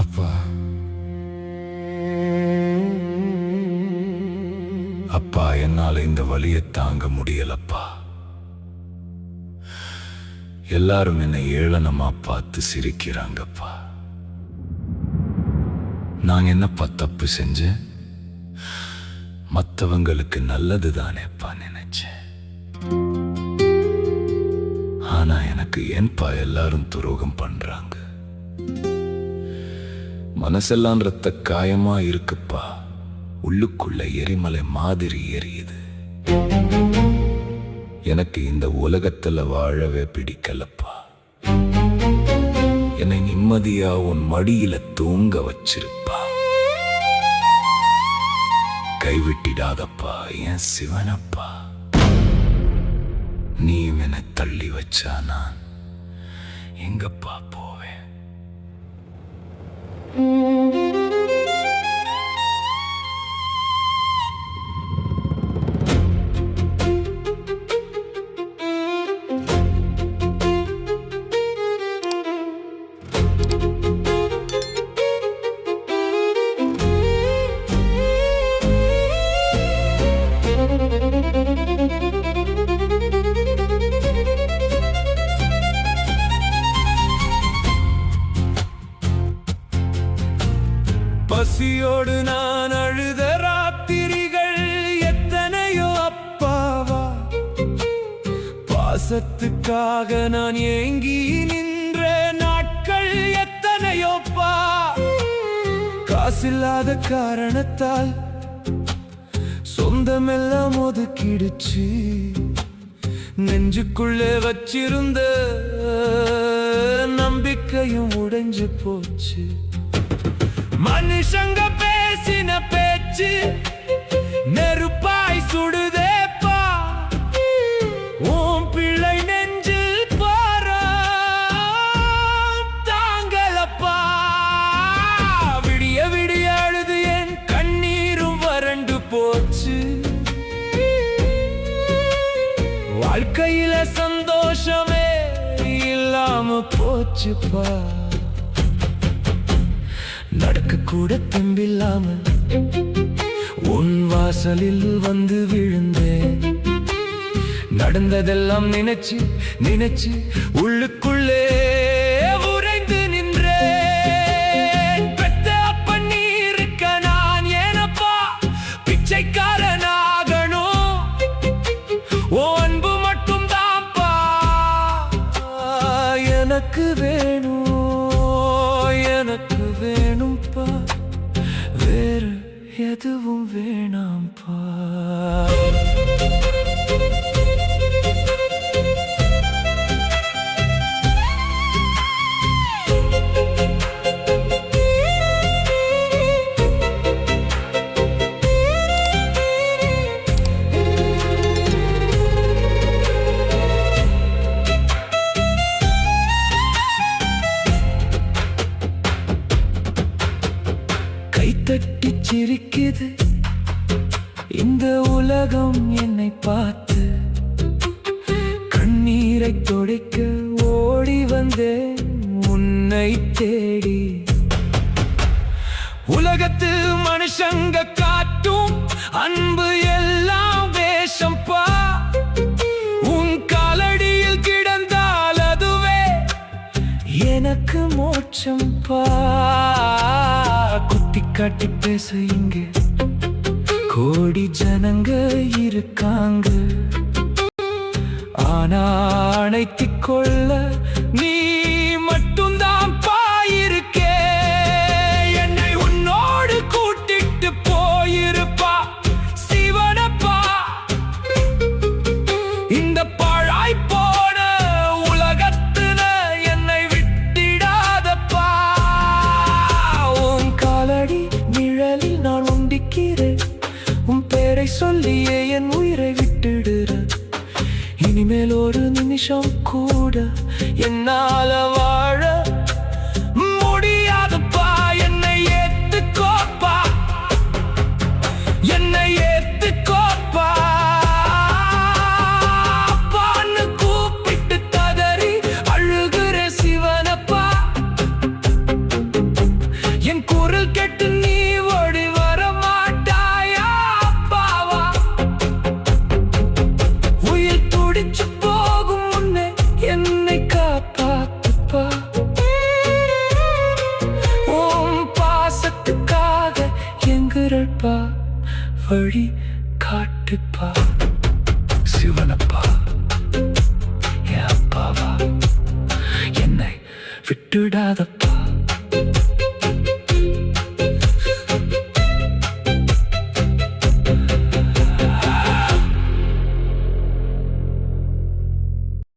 அப்பா, அப்பா, என்னால இந்த வலியை தாங்க முடியலப்பா. எல்லாரும் என்னை ஏளனமா பார்த்து சிரிக்கிறாங்கப்பா. நான் என்னப்பா தப்பு செஞ்சேன்? மற்றவங்களுக்கு நல்லது தானேப்பா நினைச்சேன். ஆனா எனக்கு ஏன்பா எல்லாரும் துரோகம் பண்றாங்க? மனசெல்லாம் ரத்த காயமா இருக்குப்பா. உள்ளுக்குள்ள எரிமலை மாதிரி எரியுது. எனக்கு இந்த உலகத்துல வாழவே பிடிக்கலப்பா. என்னை நிம்மதியா உன் மடியில தூங்க வச்சிருப்பா. கைவிட்டிடாதப்பா என் சிவனப்பா. நீ என்னை தள்ளி வச்சா நான் எங்கப்பா போவேன்? பசியோடு நான் அழுத ராத்திரிகள் எத்தனையோ அப்பாவா. பாசத்துக்காக நான் ஏங்கி நின்ற நாட்கள் எத்தனையோப்பா. காசில்லாத காரணத்தால் சொந்தமெல்லாம் ஒதுக்கிடுச்சு. நெஞ்சுக்குள்ளே வச்சிருந்த நம்பிக்கையும் உடைஞ்சு போச்சு. மனுஷங்க பேசின பேச்சு நெருப்பாய் சுடுதேப்பா. உன் பிள்ளை நெஞ்சில் பாரா தாங்களப்பா. விடிய விடிய அழுது என் கண்ணீரும் வறண்டு போச்சு. வாழ்க்கையில சந்தோஷமே இல்லாம போச்சுப்பா. நடக்க கூட தெம்பில்லாமல் உன் வாசலில் வந்து விழுந்தேன். நடந்ததெல்லாம் நினைச்சு நினைச்சு உள்ளுக்குள்ளே உறைந்து நின்றேன். பெத்த அப்ப நீ இருக்க நான் ஏனப்பா பிச்சைக்காரனாகணும்? ஓ அன்பு மட்டும் தான்ப்பா எனக்கு வேணும். எனக்கு வேணும்பா, வேறு எதுவும் வேணாம்பா. கைத்தட்டி சிரிக்குது இந்த உலகம் என்னை பார்த்து. கண்ணீரை துடைக்க ஓடி வந்தேன் உன்னை தேடி. உலகத்து மனுஷங்க காட்டும் அன்பு எல்லாம் வேஷம்பா. உன் காலடியில் கிடந்தால் அதுவே எனக்கு மோட்சம்பா. குத்தி காட்டி பேச இங்கே கோடி ஜனங்க இருக்காங்க. ஆனா அணைத்திக் கொள்ள நீ மட்டும்தான் பாயிருக்கே. என்னை உன்னோடு கூட்டிட்டு போயிருப்பா சிவனப்பா. இந்த பாழாய் போன உலகத்துல என்னை விட்டிடாதப்பா. உன் காலடி நிழலில் நான் உண்டிக்கிறேன். உன் பேரை சொல்லியே என் உயிரை விட்டுடுறேன். இனிமேல் ஒரு நிமிஷம் கூட என்னால வாழ முடியாதப்பா. என்னை ஏத்துக்கோப்பா, என்னை ஏத்துக்கோப்பா. அப்பான்னு கூப்பிட்டு ததறி அழுகுற சிவனப்பா. விரல்பா வழி காட்டுப்பா. சிவனப்பா என் அப்பாவா, என்னை விட்டுடாதப்பா.